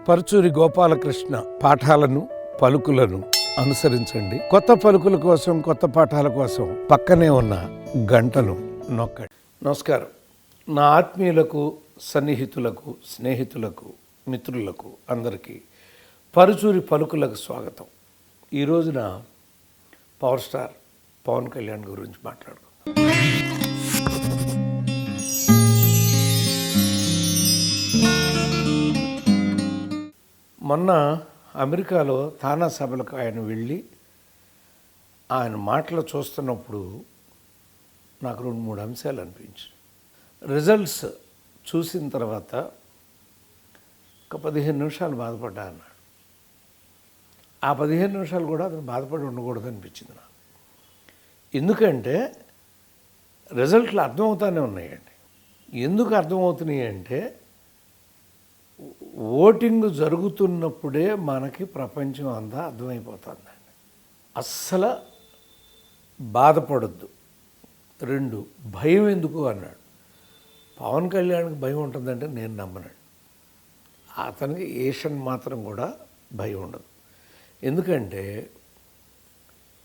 పరుచూరి గోపాలకృష్ణ పాఠాలను పలుకులను అనుసరించండి. కొత్త పలుకుల కోసం, కొత్త పాఠాల కోసం పక్కనే ఉన్న గంటను నొక్కండి. నమస్కారం. నా ఆత్మీయులకు, సన్నిహితులకు, స్నేహితులకు, మిత్రులకు అందరికీ పరుచూరి పలుకులకు స్వాగతం. ఈ రోజున పవర్ స్టార్ పవన్ కళ్యాణ్ గురించి మాట్లాడుకుందాం. మొన్న అమెరికాలో తానా సభలకు ఆయన వెళ్ళి ఆయన మాటలు చూస్తున్నప్పుడు నాకు 2-3 అంశాలు అనిపించాయి. రిజల్ట్స్ చూసిన తర్వాత ఒక 15 నిమిషాలు బాధపడ్డా అన్నాడు. ఆ 15 నిమిషాలు కూడా అతను బాధపడి ఉండకూడదు అనిపించింది నాకు. ఎందుకంటే రిజల్ట్లు అర్థమవుతానే ఉన్నాయండి. ఎందుకు అర్థమవుతున్నాయి అంటే ఓటింగ్ జరుగుతున్నప్పుడే మనకి ప్రపంచం అంతా అర్థమైపోతుందండి. అస్సలు బాధపడద్దు. 2, భయం ఎందుకు అన్నాడు. పవన్ కళ్యాణ్కి భయం ఉంటుందంటే నేను నమ్మనండి. అతనికి ఏషన్ మాత్రం కూడా భయం ఉండదు. ఎందుకంటే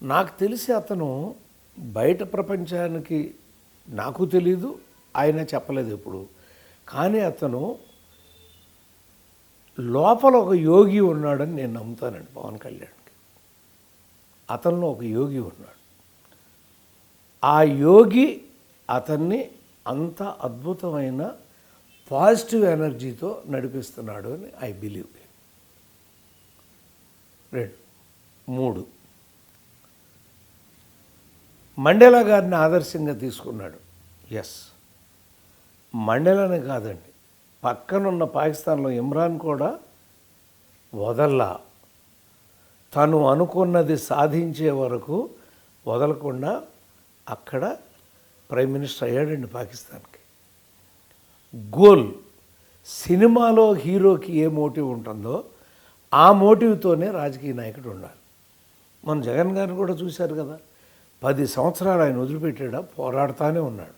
నాకు తెలిసి అతను బయట ప్రపంచానికి నాకు తెలీదు, ఆయన చెప్పలేదు ఎప్పుడు. కానీ అతను లోపల ఒక యోగి ఉన్నాడని నేను నమ్ముతానండి. పవన్ కళ్యాణ్కి అతనిలో ఒక యోగి ఉన్నాడు. ఆ యోగి అతన్ని అంత అద్భుతమైన పాజిటివ్ ఎనర్జీతో నడిపిస్తున్నాడు అని ఐ బిలీవ్. 2, 3 మండేలా గారిని ఆదర్శంగా తీసుకున్నాడు. ఎస్, మండేలానే కాదండి, పక్కనున్న పాకిస్తాన్లో ఇమ్రాన్ కూడా వదల్లా. తను అనుకున్నది సాధించే వరకు వదలకుండా అక్కడ ప్రైమ్ మినిస్టర్ అయ్యాడండి పాకిస్తాన్కి. గోల్, సినిమాలో హీరోకి ఏ మోటివ్ ఉంటుందో ఆ మోటివ్తోనే రాజకీయ నాయకుడు ఉండాలి. మన జగన్ గారిని కూడా చూశారు కదా, 10 సంవత్సరాలు ఆయన వదిలిపెట్టాడా, పోరాడుతూనే ఉన్నాడు.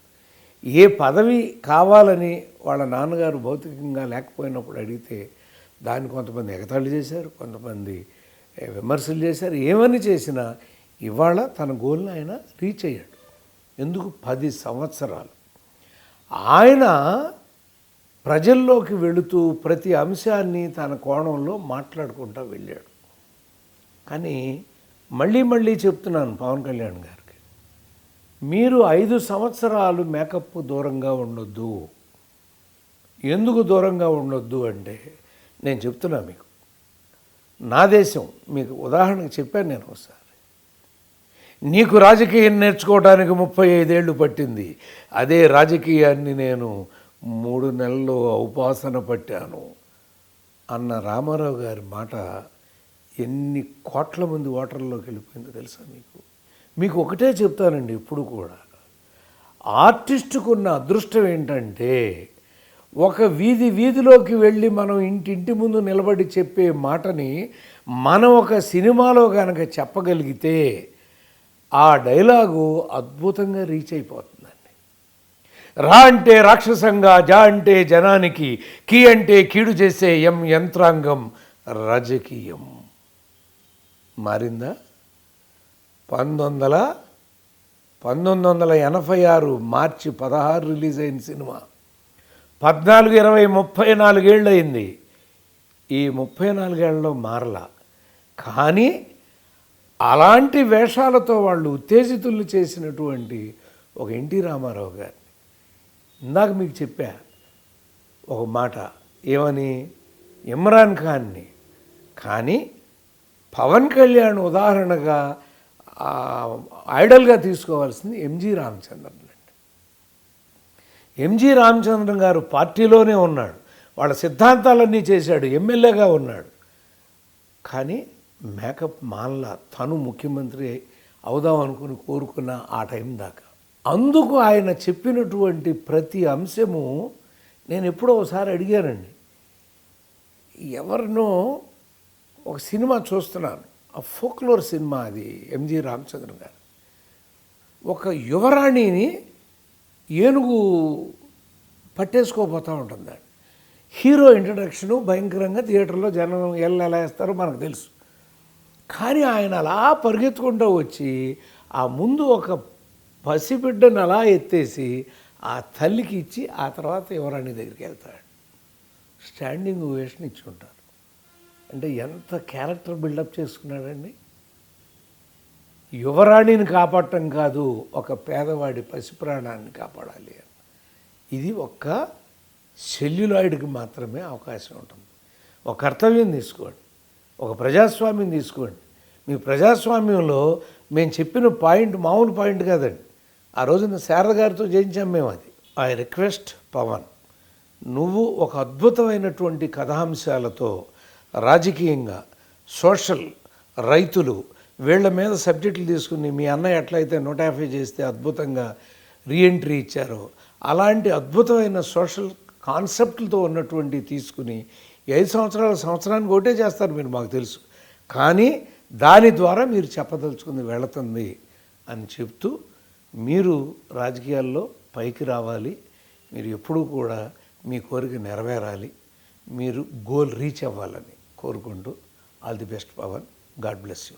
ఏ పదవి కావాలని వాళ్ళ నాన్నగారు భౌతికంగా లేకపోయినప్పుడు అడిగితే దాన్ని కొంతమంది ఎగతాళి చేశారు, కొంతమంది విమర్శలు చేశారు. ఏమని చేసినా ఇవాళ తన గోల్ని ఆయన రీచ్ అయ్యాడు. ఎందుకు? 10 సంవత్సరాలు ఆయన ప్రజల్లోకి వెళుతూ ప్రతి అంశాన్ని తన కోణంలో మాట్లాడుకుంటూ వెళ్ళాడు. కానీ మళ్ళీ చెప్తున్నాను పవన్ కళ్యాణ్ గారికి, మీరు 5 సంవత్సరాలు మేకప్ దూరంగా ఉండొద్దు. ఎందుకు దూరంగా ఉండొద్దు అంటే నేను చెప్తున్నా మీకు, నా దేశం మీకు ఉదాహరణకు చెప్పాను నేను ఒకసారి. నీకు రాజకీయం నేర్చుకోవడానికి 35 ఏళ్ళు పట్టింది, అదే రాజకీయాన్ని నేను 3 నెలల్లో ఉపాసన పట్టాను అన్న రామారావు గారి మాట ఎన్ని కోట్ల మంది ఓటర్లోకి వెళ్ళిపోయిందో తెలుసా మీకు? మీకు ఒకటే చెప్తానండి, ఎప్పుడు కూడా ఆర్టిస్టుకున్న అదృష్టం ఏంటంటే ఒక వీధిలోకి వెళ్ళి మనం ఇంటి ముందు నిలబడి చెప్పే మాటని మనం ఒక సినిమాలో కనుక చెప్పగలిగితే ఆ డైలాగు అద్భుతంగా రీచ్ అయిపోతుందండి. రా అంటే రాక్షసంగా, జా అంటే జనానికి, కీ అంటే కీడు చేసే యంత్రాంగం రాజకీయం. మారిందా? 1986 మార్చి 16 రిలీజ్ అయిన సినిమా 14, 20, 34 ఏళ్ళు అయింది. ఈ 34 ఏళ్ళలో మారలా. కానీ అలాంటి వేషాలతో వాళ్ళు ఉత్తేజితులు చేసినటువంటి ఒక ఎన్టీ రామారావు గారిని ఇందాక మీకు చెప్పా ఒక మాట, ఏమని? ఇమ్రాన్ ఖాన్ని. కానీ పవన్ కళ్యాణ్ ఉదాహరణగా ఐడల్గా తీసుకోవాల్సింది ఎంజి రామచంద్రన్ అండి. ఎంజి రామచంద్రన్ గారు పార్టీలోనే ఉన్నాడు, వాళ్ళ సిద్ధాంతాలన్నీ చేశాడు, ఎమ్మెల్యేగా ఉన్నాడు. కానీ మేకప్ మాన్లా, తను ముఖ్యమంత్రి అవుదాం అనుకుని కోరుకున్న ఆ టైం దాకా. అందుకు ఆయన చెప్పినటువంటి ప్రతి అంశము నేను ఎప్పుడో ఒకసారి అడిగానండి. ఎవరినో ఒక సినిమా చూస్తున్నాను, ఆ ఫోక్లోర్ సినిమా, అది ఎంజి రామచంద్రన్ గారు. ఒక యువరాణిని ఏనుగు పట్టేసుకోపోతూ ఉంటుందండి. హీరో ఇంట్రడక్షను భయంకరంగా థియేటర్లో జనం ఎలా వేస్తారో మనకు తెలుసు. కానీ ఆయన అలా పరిగెత్తుకుంటూ వచ్చి ఆ ముందు ఒక పసిబిడ్డను అలా ఎత్తేసి ఆ తల్లికి ఇచ్చి ఆ తర్వాత యువరాణి దగ్గరికి వెళ్తాడు. స్టాండింగ్ ఓవేషన్ ఇచ్చి ఉంటారు. అంటే ఎంత క్యారెక్టర్ బిల్డప్ చేసుకున్నాడండి. యువరాణిని కాపాడటం కాదు, ఒక పేదవాడి పసిప్రాణాన్ని కాపాడాలి అని. ఇది ఒక్క సెల్యులాయిడ్కి మాత్రమే అవకాశం ఉంటుంది. ఒక కర్తవ్యం తీసుకోండి, ఒక ప్రజాస్వామ్యం తీసుకోండి. మీ ప్రజాస్వామ్యంలో మేము చెప్పిన పాయింట్ మామూలు పాయింట్ కాదండి. ఆ రోజున శారద గారితో చేయించాం మేము అది. ఐ రిక్వెస్ట్ పవన్, నువ్వు ఒక అద్భుతమైనటువంటి కథాంశాలతో రాజకీయంగా, సోషల్, రైతులు వీళ్ళ మీద సబ్జెక్టులు తీసుకుని మీ అన్నయ్య ఎట్లయితే 150 చేస్తే అద్భుతంగా రీఎంట్రీ ఇచ్చారో అలాంటి అద్భుతమైన సోషల్ కాన్సెప్ట్లతో ఉన్నటువంటి తీసుకుని 5 సంవత్సరానికి ఒకటే చేస్తారు మీరు, మాకు తెలుసు. కానీ దాని ద్వారా మీరు చెప్పదలుచుకుంది వెళుతుంది అని చెప్తూ మీరు రాజకీయాల్లో పైకి రావాలి. మీరు ఎప్పుడూ కూడా మీ కోరిక నెరవేరాలి, మీరు గోల్ రీచ్ అవ్వాలని కోరుకుంటూ all the best Pavan. God bless you.